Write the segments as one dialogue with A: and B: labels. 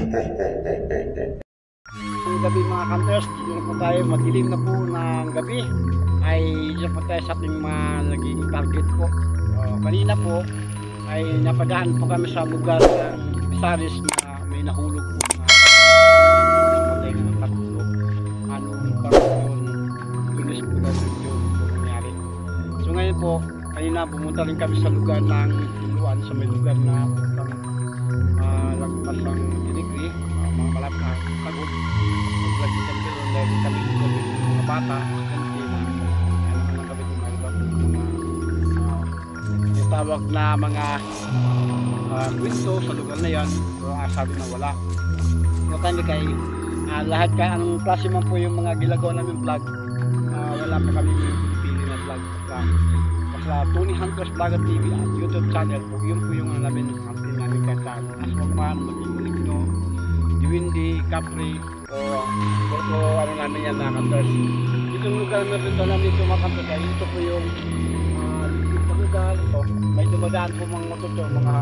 A: Ang gabi mga kanters, dito na po tayo, madilim na po ng gabi ay dito po tayo sa ating mga naging target po. Kanina po ay napadaan po kami sa lugar ng Pisares na may nahulog po mga matay ng tatlo. Anong parang Lunes po na yung nangyari. So ngayon po, kanina pumunta rin kami sa lugar ng Iluan, sa may lugar na lagpas ang degree, mga malapit na kagod. Lagi kami doon dahil kami mga bata, estudyante na ano kami tumalibag mga tawag na mga kwento sa lugar na yan, pero sabi na wala. So kami kay lahat kay anong klase man po yung mga ginagawa namin vlog, wala pa kami pili na vlog. Basta Tony Hunters Vlog TV at YouTube channel po, yun po yung namin kahit sa Aswaman, Magiguligno, Diwindi, Capri, o ano namin yan na kanters. Itong lugar na rin namin ito mga kanters ay ito po yung lugar ito. May dumadaan po mga motor ito, mga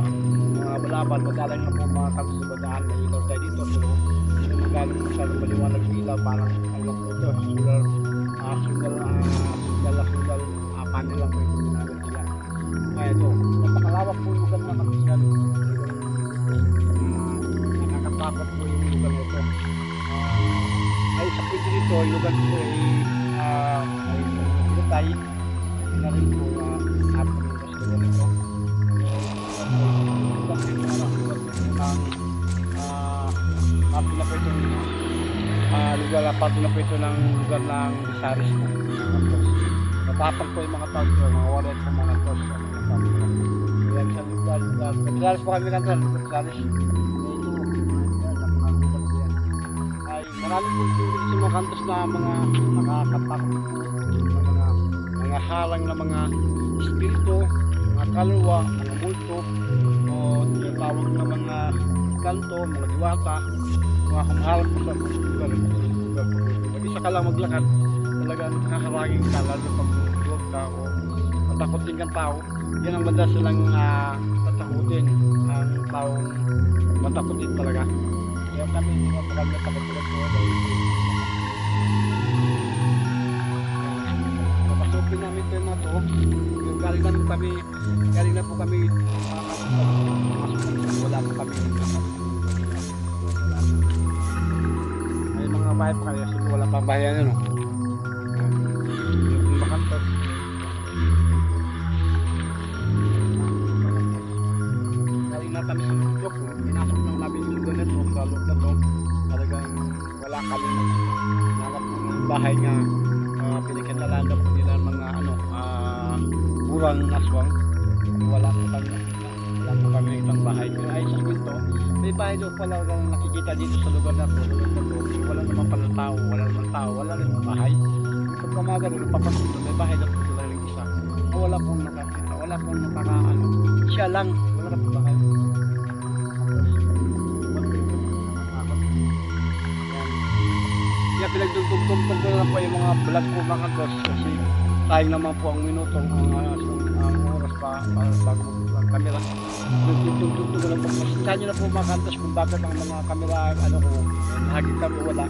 A: balaban, madalang na po mga kanters dumadaan na ilaw tayo dito. Pero hindi naman galing masyadong maliwanag sa ilaw, parang alam po ito, sugal, panel lang po yung ginagawa sila. Kaya ito, napakalawak po yung lugar na kanters yan. Nakakatakot po yung lugar na ito. Ay sa pwede dito, yung lugar dito ay pinatay na rin po apat yung lugar nito. Apat na po itong lugar, apat na po ito ng lugar ng Pisares. Natapang po yung mga tao dito, mga wallet po mga tao. Kaya sa lugar, Pisares po kami kanto, Pisares. Marami po sa mga kantos na mga nakakatakot, mga halang na mga espiritu, mga kaluluwa, mga multo, o tinatawag na mga kanto, mga diwata, mga humaharap po sa lugar. Mag-isa ka lang maglakad, talagang haharangin ka, lalo pag huwag ka o matakotin kang tao. Yan ang madalas silang tatakutin, ang taong matakotin talaga. Kaya kami hindi mo pagkakal na takot-takot po dahil napasukin namin ito yung mga to. Galing na po kami wala po kami may mga bahay pa kaya siguro wala pang bahay yan yung makantot galing na kami sa Lugdok, pinasok ng namin yung lugar na ito sa loob na ito, talagang wala kami nanap po ng bahay nga pinagkatalaga po nila mga burang aswang. Wala po kami ng isang bahay. Pero ay sa kwento, may bahay doon pala nakikita dito sa lugar na ito, wala naman pala tao, wala rin mga bahay. Pag kamaga rin, papasok doon, may bahay na po sila rin isa. Wala pong nakakita, wala pong nakakaano. Siya lang, wala na po bahay. Kaya pinagdugtog-tugtog ko na po yung mga vlog ko mga kantos kasi tayong naman po ang minuto ang oras bago ang camera. Dugtog-tugtog ko lang po. Masitahan nyo na po mga kantos kung bakit ang mga camera nahagit kami wala.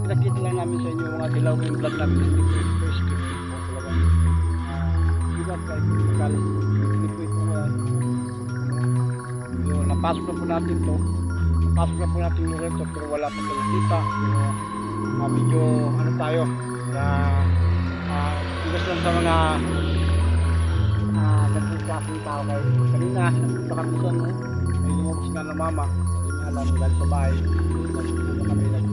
A: Pinakita lang namin sa inyo mga dilaw yung vlog namin. Hindi po ito scripted po talagang iwan kahit pagkal. Hindi po ito napasok na po natin ito. Pasok na po natin yung rento pero wala pa tayo kita. Medyo tayo na iwas lang sa mga ganitong klaseng tao kayo. Kanina, sa kamisan may lumabas nga na mama. Hindi nga alam dahil sa bahay. Nagpupunta kami na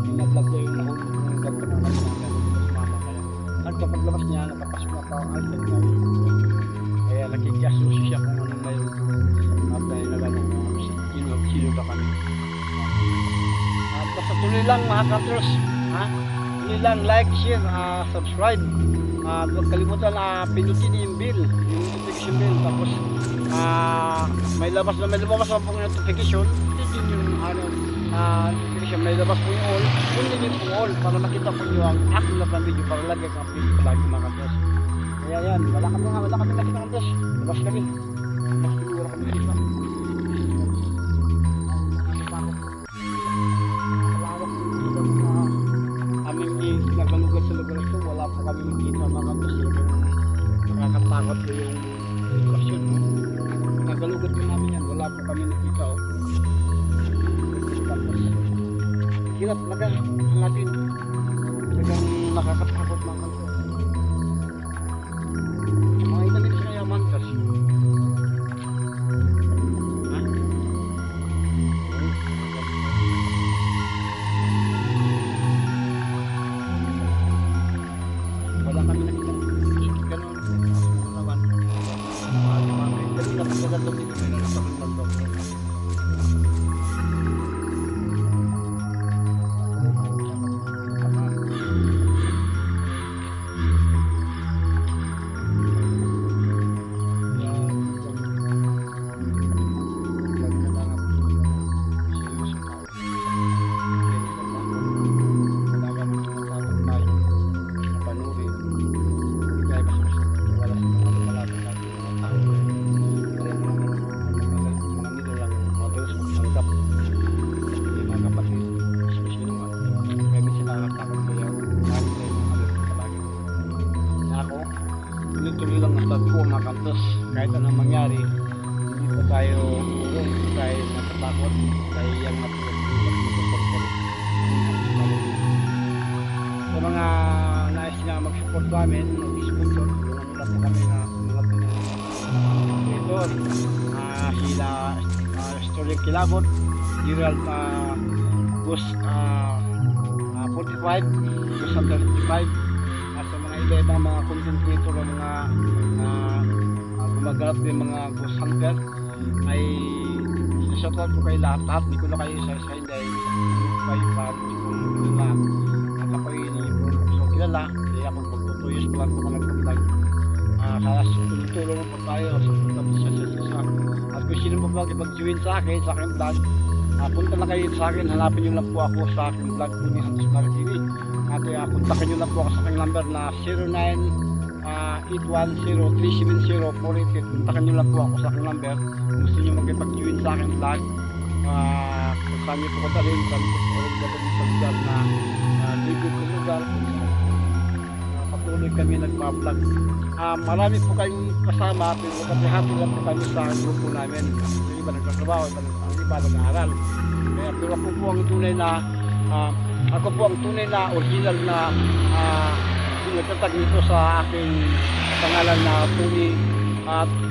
A: pinablog niya yung nahulog ng gagawin ng mama. Kaya nagpapaglabas niya, nakapasok na tao. Kaya nakikiyasusi siya kung ano na yung sino ka kami. Basta tuloy lang mga kanters, tuloy lang like, share, subscribe. Huwag kalimutan pinutin yung bell, yung notification bell. Tapos may lumabas na po yung notification. Pinutin yung notification, may labas po yung all. Pinutin yung all para makita po nyo ang aking labang video para lagi ang update palagi mga kanters. Kaya yan, wala kami nakita kanters. Labas kami. Wala kami nakita. nakikita mga kantos, nakakatakot po yung sitwasyon. Nagalugat po namin yan, wala po kami nakita. Tapos hirap talaga natin, talagang nakakatakot mga kantos. Mga itanin sa kaya mantas. Wala kami nakita ganun naman. Kanina pagkagandong dito may nakapagandong doktor. Tuloy lang ang bagpo mga kantos, kahit anong mangyari hindi po tayo urong, hindi tayo natatakot, tayo yung matulog sa mga nais na mag-support sa amin, mag-sponsor, tulungan nila po kami na mga creator, sila Story Kilabot, Gerald Gus 45, Gus 55, sa mga iba-ibang mga content creator o mga gumagalap ng mga ghost hunter ay sinashoutout ko kayo lahat, hindi ko na kayo isa-isahin dahil kayo para nila at ako yung so kilala, kaya ako pagtutuyos ko lang po ka nagpapag kaya tulong po tayo sa at kung sino po mag-join sa akin vlog, punta na kayo sa akin, hanapin nyo lang po ako sa aking vlog po ni Hantos Vlog TV. At puntakin nyo lang po ako sa aking number na 0981037048. Puntakin nyo lang po ako sa aking number kung gusto nyo magpag-join sa aking vlog. Kung saan nyo po ko dalhin, saan nyo po ko dalhin sa lugar na libre ko lugar, patuloy kami nagpa-vlog. Marami po kayong kasama, pero kasi-happy lang po kami sa grupo namin. Yung iba nagtatrabaho, ang iba nag-aaral. Kaya pero ako po ang tunay na original na nagtatag nito sa aking pangalan na Tony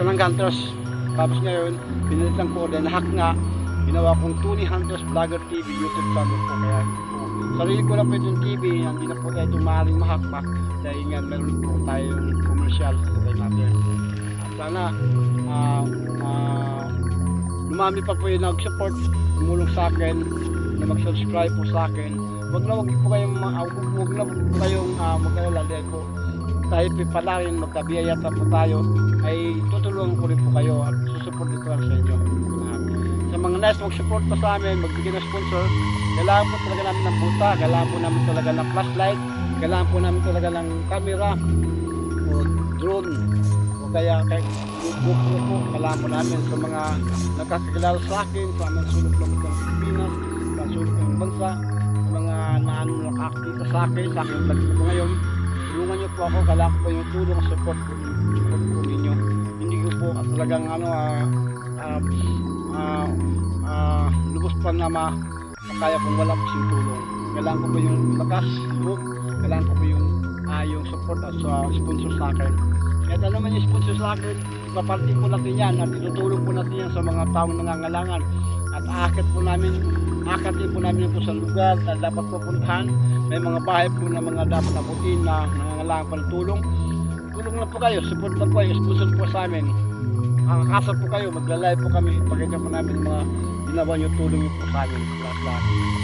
A: Tanang Hunters. Tapos ngayon, pinilit lang po dahil hack nga, ginawa kong Tony Hunters Vlogger TV YouTube channel po. Kaya sarili ko lang po itong TV, hindi na po tayo maaaring mahack pa dahil nga meron po tayong commercial sa tayo natin. At sana lumami pa po yung nag-support, tumulong sa akin, na mag-subscribe po sa akin. Huwag na po kayong mag-alala dahil po tayo pipalarin, magkabiyayata po tayo, ay tutulungan ko rin po kayo at susupport ko lang sa inyo. Sa mga nais mag-support pa sa amin, magbigay ng sponsor, kailangan po talaga namin ng buta, kailangan po namin talaga ng flashlight, kailangan po namin talaga ng camera o drone o kaya GoPro po, kailangan po namin sa mga nakakakilala sa akin, sa mga sulok ng Pilipinas, sa sulok ng bansa, sa mga nakakakita sa akin vlog po ngayon. Tulungan niyo po ako, kailangan ko po yung tulong, support po ninyo. Hindi ko po talagang lubos pa na makaya kung wala po siyang tulong. Kailangan ko po yung lakas, kailangan ko po yung support at sponsor sa akin. Kaya naman yung sponsor sa akin, ipaparty po natin yan at itutulong po natin yan sa mga taong nangangailangan. At akatin po namin po sa lugar na dapat pupuntahan. May mga bahay po na mga dapat abutin na nangangailangan pa ng tulong. Tulong lang po kayo, support lang po kayo, sponsor po sa amin. Kakasap po kayo, magla-live po kami, ipakita po namin mga ginawa nyo, tulong nyo po sa amin.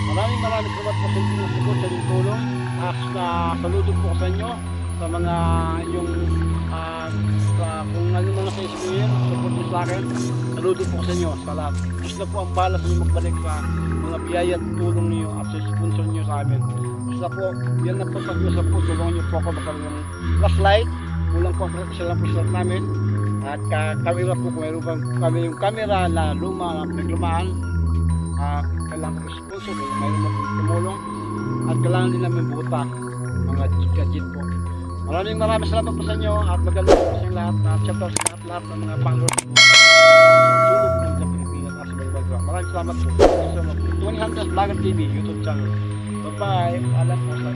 A: Maraming salamat po sa inyong support, sa inyong tulong. Saludo po sa inyo sa mga yung kung ano mga sa inyo, support nyo sa akin. Saludo po sa inyo sa lahat. Gusto na po ang bahala sa inyo magbalik sa mga biyaya at tulong niyo at sa sponsor nyo sa amin. Gusto po, yan na po sa Diyos po, tulungan nyo po ako magkaroon ng flashlight. Kulang po isa lang po sa namin. At kamera po, kung mayroon kami yung camera na luma, na pinaglumaan, kailangan po sponsor, kung mayroon po tumulong. At kailangan din namin buta, mga gadget po. Maraming salamat po sa inyo at magandang po sa inyo lahat. Shout out sa lahat ng mga followers po. Sulog ng sa Pilipinas at sa ibang bansa. Maraming salamat po. 100 Vlogger TV YouTube channel. Bye-bye. Alam po sa